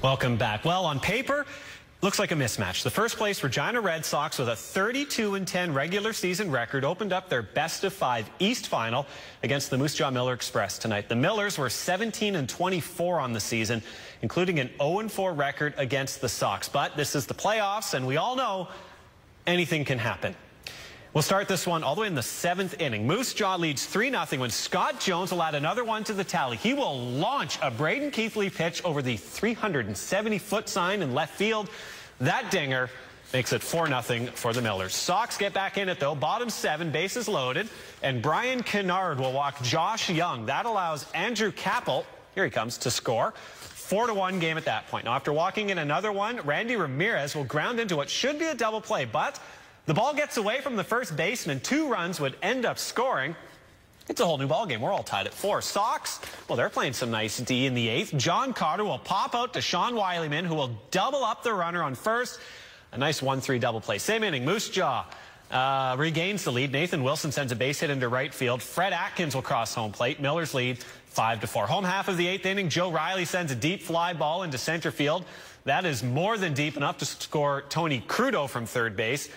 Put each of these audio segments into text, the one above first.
Welcome back. Well, on paper, looks like a mismatch. The first place Regina RedSox with a 32-10 regular season record opened up their best-of-5 East final against the Moose Jaw Miller Express tonight. The Millers were 17-24 on the season, including an 0-4 record against the Sox. But this is the playoffs, and we all know anything can happen. We'll start this one all the way in the 7th inning. Moose Jaw leads 3-0 when Scott Jones will add another one to the tally. He will launch a Braden Keithley pitch over the 370-foot sign in left field. That dinger makes it 4-0 for the Millers. Sox get back in it, though. Bottom 7, bases loaded, and Brian Kennard will walk Josh Young. That allows Andrew Kappel, here he comes, to score. 4-1 game at that point. Now, after walking in another one, Randy Ramirez will ground into what should be a double play, but the ball gets away from the first baseman, and 2 runs would end up scoring. It's a whole new ball game. We're all tied at 4. Sox, well, they're playing some nice D in the 8th. John Carter will pop out to Sean Wileyman, who will double up the runner on first. A nice 1-3 double play. Same inning, Moose Jaw regains the lead. Nathan Wilson sends a base hit into right field. Fred Atkins will cross home plate. Millers lead 5-4. Home half of the 8th inning, Joe Riley sends a deep fly ball into center field. That is more than deep enough to score Tony Crudo from third base.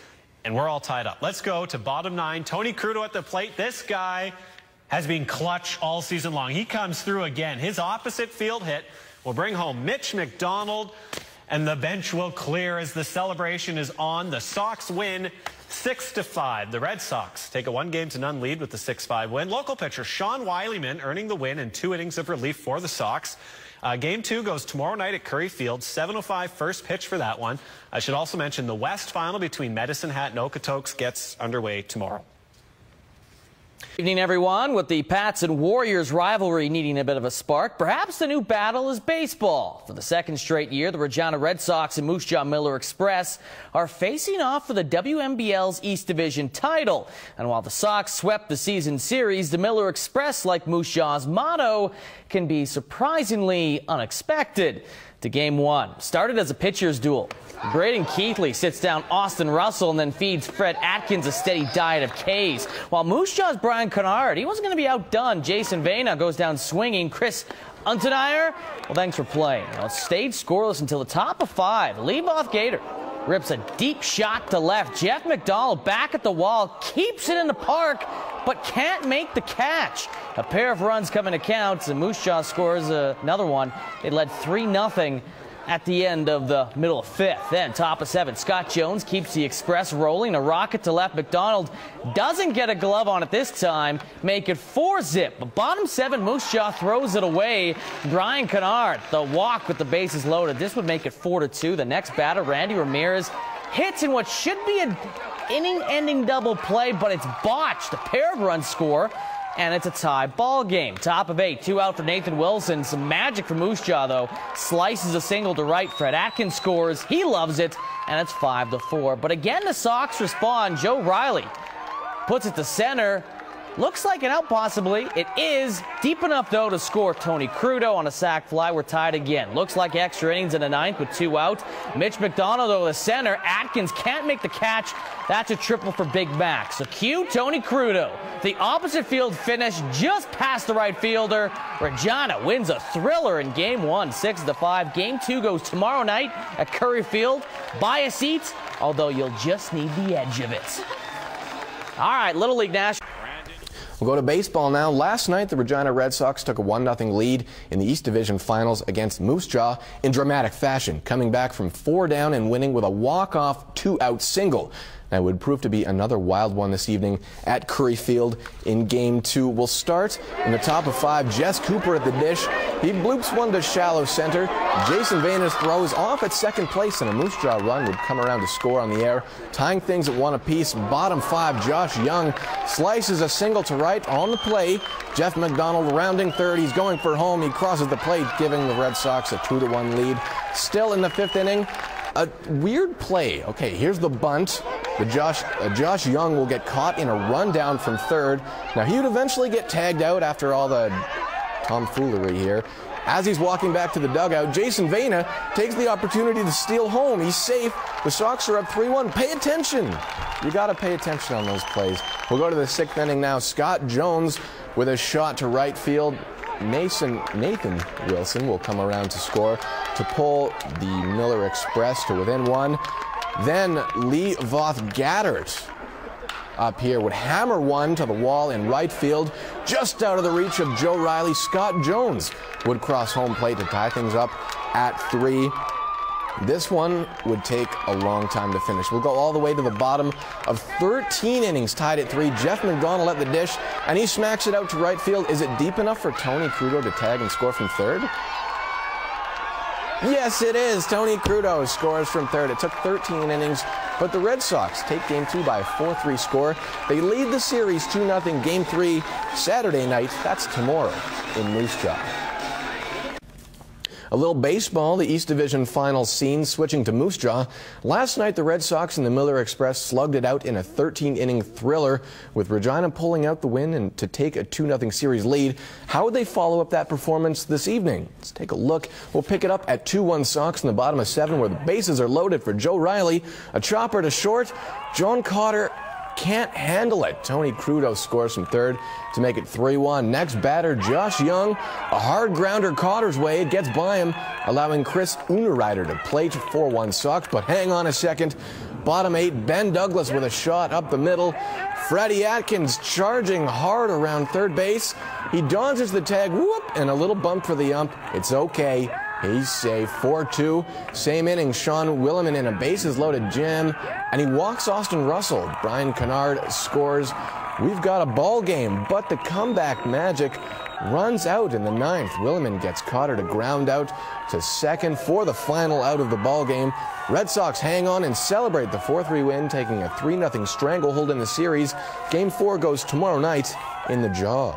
And we're all tied up. Let's go to bottom 9. Tony Crudo at the plate. This guy has been clutch all season long. He comes through again. His opposite field hit will bring home Mitch McDonald, and the bench will clear as the celebration is on. The Sox win 6-5. The Red Sox take a 1-0 lead with the 6-5 win. Local pitcher Sean Wileyman earning the win in 2 innings of relief for the Sox. Game 2 goes tomorrow night at Curry Field, 7:05 first pitch for that one. I should also mention the West final between Medicine Hat and Okotoks gets underway tomorrow. Good evening, everyone. With the Pats and Warriors rivalry needing a bit of a spark, perhaps the new battle is baseball. For the 2nd straight year, the Regina RedSox and Moose Jaw Miller Express are facing off for the WMBL's East Division title. And while the Sox swept the season series, the Miller Express, like Moose Jaw's motto, can be surprisingly unexpected. To game 1, started as a pitcher's duel. Braden Keithley sits down Austin Russell and then feeds Fred Atkins a steady diet of K's. While Moose Jaw's Brian Kennard, he wasn't going to be outdone. Jason Vena goes down swinging. Chris Untermeyer, well, thanks for playing. Well, it stayed scoreless until the top of 5. Leadoff Gator rips a deep shot to left. Jeff McDonald back at the wall, keeps it in the park, but can't make the catch. A pair of runs come into counts, and Moose Jaw scores another one. It led 3-0 at the end of the middle of 5th. Then top of 7, Scott Jones keeps the Express rolling. A rocket to left. McDonald doesn't get a glove on it this time. Make it 4-zip. But bottom 7, Moose Jaw throws it away. Brian Kennard, the walk with the bases loaded. This would make it 4-2. The next batter, Randy Ramirez, hits in what should be an inning-ending double play, but it's botched. A pair of runs score, and it's a tie ball game. Top of 8, 2 out for Nathan Wilson. Some magic for Moose Jaw, though. Slices a single to right. Fred Atkins scores. He loves it, and it's 5-4. But again, the Sox respond. Joe Riley puts it to center. Looks like an out, possibly. It is. Deep enough, though, to score Tony Crudo on a sac fly. We're tied again. Looks like extra innings in the 9th with 2 out. Mitch McDonald, though, the center. Atkins can't make the catch. That's a triple for Big Mac. So cue Tony Crudo. The opposite field finish just past the right fielder. Regina wins a thriller in Game 1, 6-5. Game 2 goes tomorrow night at Curry Field. Buy a seat, although you'll just need the edge of it. All right, Little League National. We'll go to baseball now. Last night, the Regina RedSox took a 1-0 lead in the East Division Finals against Moose Jaw in dramatic fashion, coming back from 4 down and winning with a walk-off 2-out single. That would prove to be another wild one this evening at Curry Field in Game 2. We'll start in the top of 5. Jess Cooper at the dish. He bloops one to shallow center. Jason Venas throws off at second place, and a Moose Jaw run would come around to score on the air, tying things at 1 apiece. Bottom 5, Josh Young slices a single to right on the play. Jeff McDonald rounding third. He's going for home. He crosses the plate, giving the Red Sox a 2-1 lead. Still in the 5th inning, a weird play. Okay, here's the bunt. Josh Young will get caught in a rundown from third. Now, he would eventually get tagged out after all the tomfoolery here. As he's walking back to the dugout, Jason Vena takes the opportunity to steal home. He's safe. The Sox are up 3-1. Pay attention. You got to pay attention on those plays. We'll go to the 6th inning now. Scott Jones with a shot to right field. Nathan Wilson will come around to score to pull the Miller Express to within one. Then Lee Voth-Gaddert up here would hammer one to the wall in right field, just out of the reach of Joe Riley. Scott Jones would cross home plate to tie things up at 3. This one would take a long time to finish. We'll go all the way to the bottom of 13 innings, tied at 3. Jeff McDonald at the dish, and he smacks it out to right field. Is it deep enough for Tony Crudo to tag and score from third? Yes, it is. Tony Crudo scores from third. It took 13 innings, but the Red Sox take Game 2 by a 4-3 score. They lead the series 2-0. Game 3, Saturday night. That's tomorrow in Moose Jaw. A little baseball, the East Division final scene, switching to Moose Jaw. Last night, the Red Sox and the Miller Express slugged it out in a 13-inning thriller, with Regina pulling out the win and to take a 2-0 series lead. How would they follow up that performance this evening? Let's take a look. We'll pick it up at 2-1 Sox in the bottom of 7, where the bases are loaded for Joe Riley. A chopper to short. John Cotter can't handle it. Tony Crudo scores from third to make it 3-1. Next batter, Josh Young. A hard grounder Cotter's way. It gets by him, allowing Chris Unerider to plate 4-1 Sox. But hang on a second. Bottom 8, Ben Douglas with a shot up the middle. Freddie Atkins charging hard around third base. He dodges the tag, whoop, and a little bump for the ump. It's okay. He's safe. 4-2. Same inning, Sean Williman in a bases-loaded jam, and he walks Austin Russell. Brian Kennard scores. We've got a ball game, but the comeback magic runs out in the 9th. Williman gets Cotter to ground out to second for the final out of the ball game. Red Sox hang on and celebrate the 4-3 win, taking a 3-0 stranglehold in the series. Game 4 goes tomorrow night in the Jaw.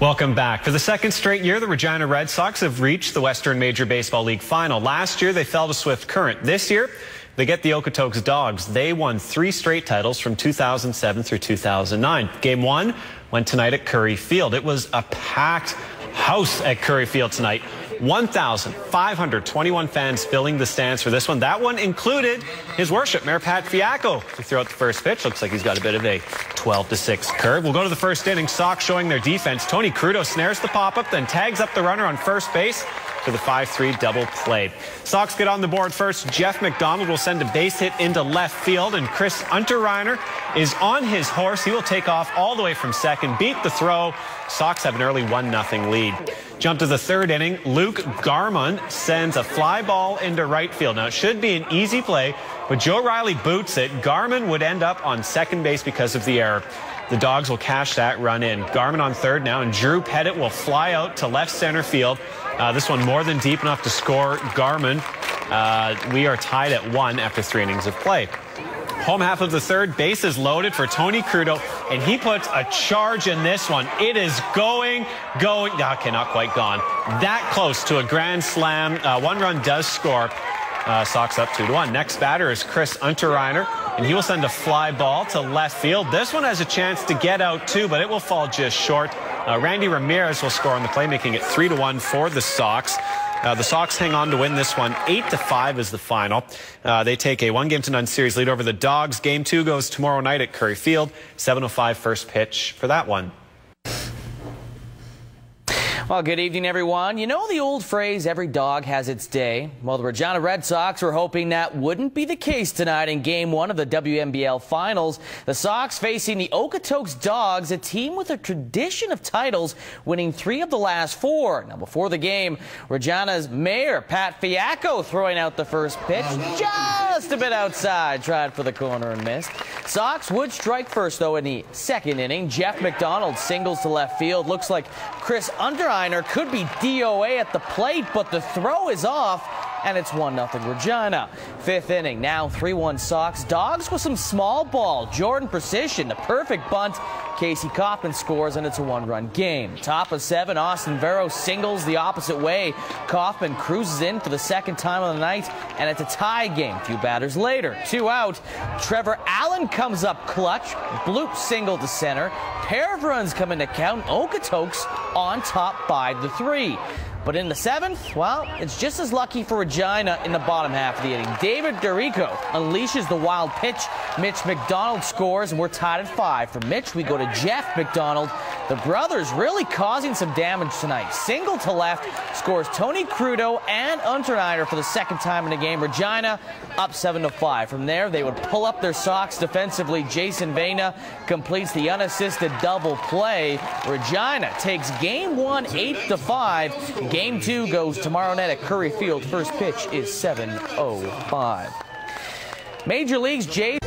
Welcome back. For the second straight year, the Regina Red Sox have reached the Western Major Baseball League final. Last year, they fell to Swift Current. This year, they get the Okotoks Dogs. They won 3 straight titles from 2007 through 2009. Game 1 went tonight at Curry Field. It was a packed house at Curry Field tonight. 1,521 fans filling the stands for this one. That one included His Worship, Mayor Pat Fiacco, to throw out the first pitch. Looks like he's got a bit of a 12-6 curve. We'll go to the first inning. Sox showing their defense. Tony Crudo snares the pop-up, then tags up the runner on first base for the 5-3 double play. Sox get on the board first. Jeff McDonald will send a base hit into left field, and Chris Unterreiner is on his horse. He will take off all the way from second, beat the throw. Sox have an early 1-0 lead. Jump to the third inning. Luke Garmon sends a fly ball into right field. Now, it should be an easy play, but Joe Riley boots it. Garmon would end up on second base because of the error. The Dogs will cash that run in. Garmon on third now, and Drew Pettit will fly out to left center field. This one more than deep enough to score Garmon. We are tied at 1 after 3 innings of play. Home half of the third, base is loaded for Tony Crudo, and he puts a charge in this one. It is going. Okay, not quite gone. That close to a grand slam. 1 run does score. Sox up 2-1. Next batter is Chris Unterreiner, and he will send a fly ball to left field. This one has a chance to get out too, but it will fall just short. Randy Ramirez will score on the play, making it 3-1 for the Sox. The Sox hang on to win this one. 8-5 is the final. They take a 1-0 series lead over the Dogs. Game 2 goes tomorrow night at Curry Field. 7:05 first pitch for that one. Well, good evening, everyone. You know the old phrase, every dog has its day? Well, the Regina Red Sox were hoping that wouldn't be the case tonight in Game 1 of the WMBL Finals. The Sox facing the Okotoks Dogs, a team with a tradition of titles, winning 3 of the last 4. Now, before the game, Regina's mayor, Pat Fiacco, throwing out the first pitch just a bit outside, tried for the corner and missed. Sox would strike first, though, in the second inning. Jeff McDonald singles to left field. Looks like Chris Unterreiner could be DOA at the plate, but the throw is off, and it's 1-0 Regina. 5th inning, now 3-1 Sox. Dogs with some small ball. Jordan Precision, the perfect bunt. Casey Kaufman scores, and it's a 1-run game. Top of 7, Austin Vero singles the opposite way. Kaufman cruises in for the second time of the night, and it's a tie game. A few batters later, 2 out. Trevor Allen comes up clutch. Bloop single to center. Pair of runs come into count. Okotoks on top 5-3. But in the 7th, well, it's just as lucky for Regina in the bottom half of the inning. David Dorico unleashes the wild pitch. Mitch McDonald scores, and we're tied at 5. For Mitch, we go to Jeff McDonald. The brothers really causing some damage tonight. Single to left, scores Tony Crudo and Unternider for the second time in the game. Regina up 7-5. From there, they would pull up their socks defensively. Jason Vena completes the unassisted double play. Regina takes game 1 8-5. Game 2 goes tomorrow night at Curry Field. First pitch is 7:05. Major League's Jay